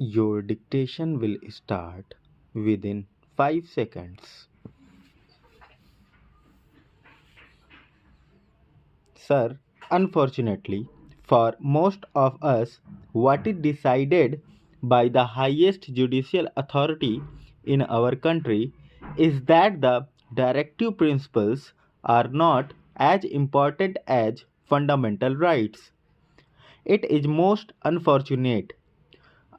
Your dictation will start within 5 seconds. Sir, unfortunately, for most of us, what is decided by the highest judicial authority in our country is that the directive principles are not as important as fundamental rights. It is most unfortunate.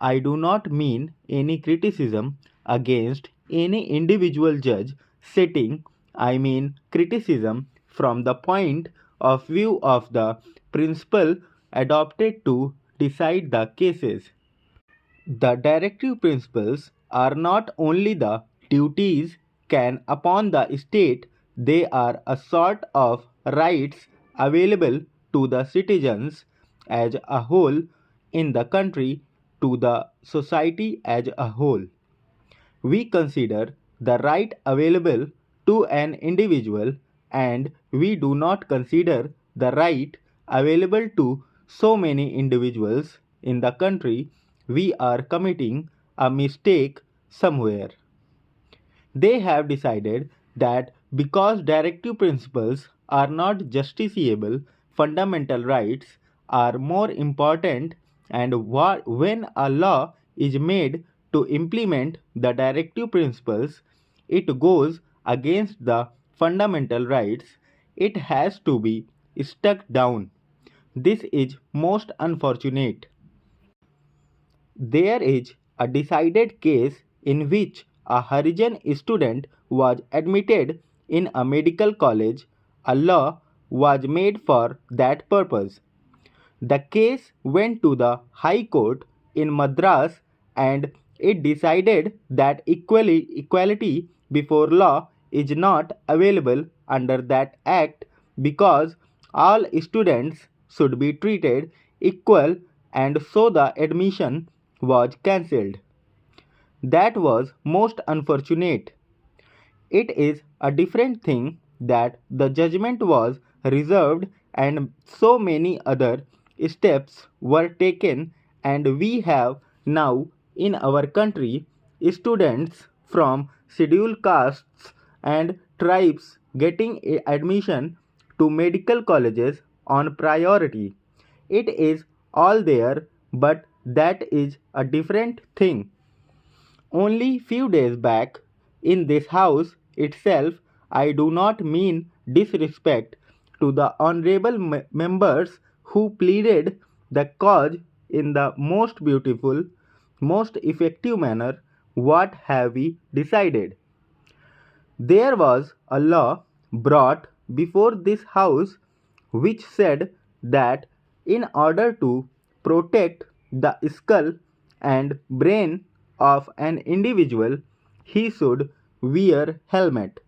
I do not mean any criticism against any individual judge sitting. I mean criticism from the point of view of the principle adopted to decide the cases. The directive principles are not only the duties can upon the state, they are a sort of rights available to the citizens as a whole in the country, to the society as a whole. We consider the right available to an individual, and we do not consider the right available to so many individuals in the country. We are committing a mistake somewhere. They have decided that because directive principles are not justiciable, fundamental rights are more important, and when a law is made to implement the directive principles, it goes against the fundamental rights, it has to be struck down. This is most unfortunate. There is a decided case in which a Harijan student was admitted in a medical college. A law was made for that purpose. The case went to the High Court in Madras, and it decided that equality before law is not available under that act because all students should be treated equal, and so the admission was cancelled. That was most unfortunate. It is a different thing that the judgment was reserved and so many other steps were taken, and we have now in our country students from scheduled castes and tribes getting admission to medical colleges on priority. It is all there, but that is a different thing. Only few days back, in this house itself, I do not mean disrespect to the honorable members who pleaded the cause in the most beautiful, most effective manner. What have we decided? There was a law brought before this house which said that in order to protect the skull and brain of an individual, he should wear helmet.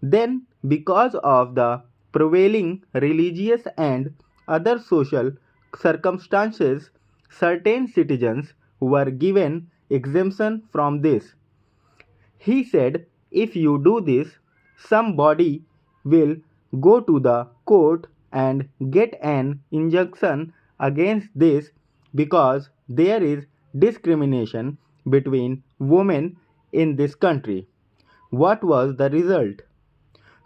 Then, because of the prevailing religious and other social circumstances, certain citizens were given exemption from this. He said, if you do this, somebody will go to the court and get an injunction against this because there is discrimination between women in this country. What was the result?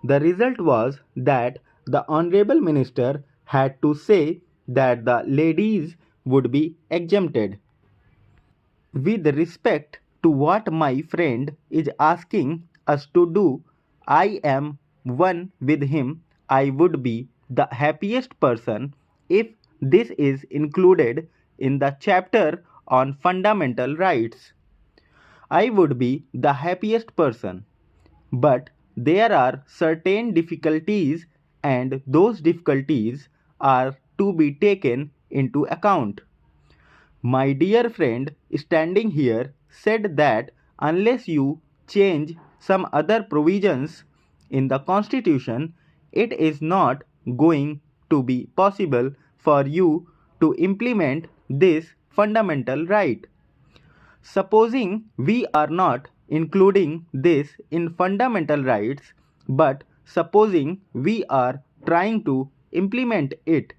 The result was that the Honorable Minister had to say that the ladies would be exempted. With respect to what my friend is asking us to do, I am one with him. I would be the happiest person if this is included in the chapter on fundamental rights. I would be the happiest person. But there are certain difficulties, and those difficulties are to be taken into account. My dear friend standing here said that unless you change some other provisions in the Constitution, it is not going to be possible for you to implement this fundamental right. Supposing we are not including this in fundamental rights, but supposing we are trying to implement it.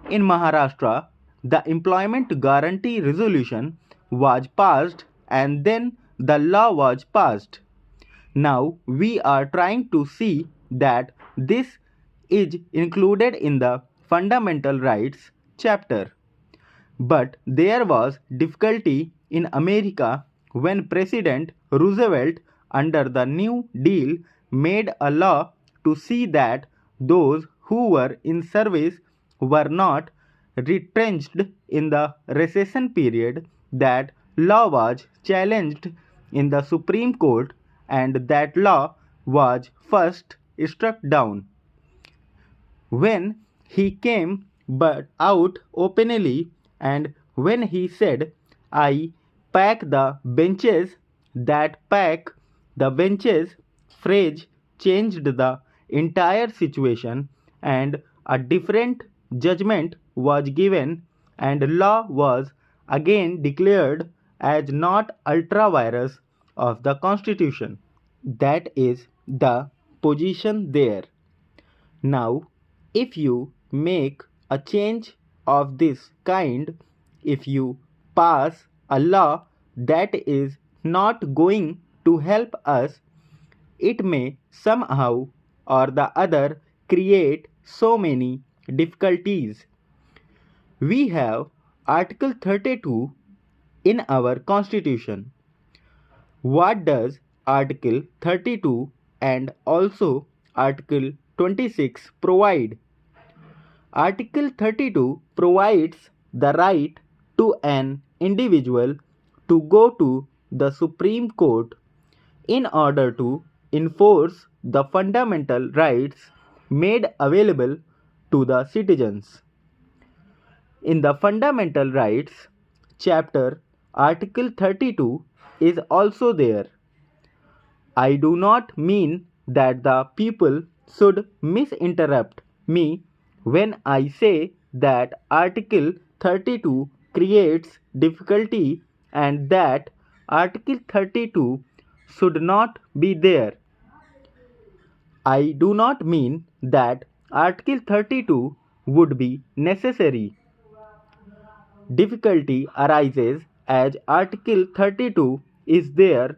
In Maharashtra, the Employment Guarantee Resolution was passed and then the law was passed. Now we are trying to see that this is included in the Fundamental Rights chapter. But there was difficulty in America when President Roosevelt, under the New Deal, made a law to see that those who were in service were not retrenched in the recession period. That law was challenged in the Supreme Court and that law was first struck down. When he came but out openly and when he said, I pack the benches, that pack the benches phrase changed the entire situation and a different judgment was given and law was again declared as not ultra virus of the Constitution. That is the position there. Now, if you make a change of this kind, if you pass a law that is not going to help us, it may somehow or the other create so many difficulties. We have Article 32 in our Constitution. What does Article 32 and also Article 26 provide? Article 32 provides the right to an individual to go to the Supreme Court in order to enforce the fundamental rights made available to the citizens. In the Fundamental Rights chapter, Article 32 is also there. I do not mean that the people should misinterpret me when I say that Article 32 creates difficulty and that Article 32 should not be there. I do not mean that Article 32 would be necessary. Difficulty arises as Article 32 is there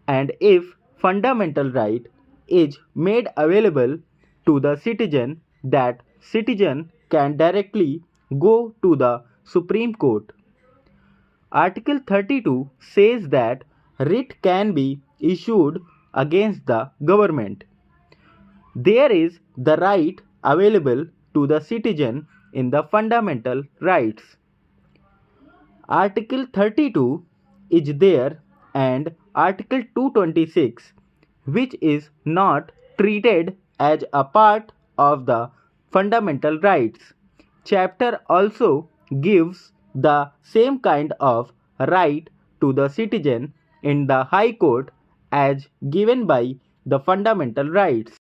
and if fundamental right is made available to the citizen, that citizen can directly go to the Supreme Court. Article 32 says that writ can be issued against the government. There is the right available to the citizen in the fundamental rights. Article 32 is there and Article 226, which is not treated as a part of the fundamental rights chapter, also gives the same kind of right to the citizen in the High Court as given by the fundamental rights.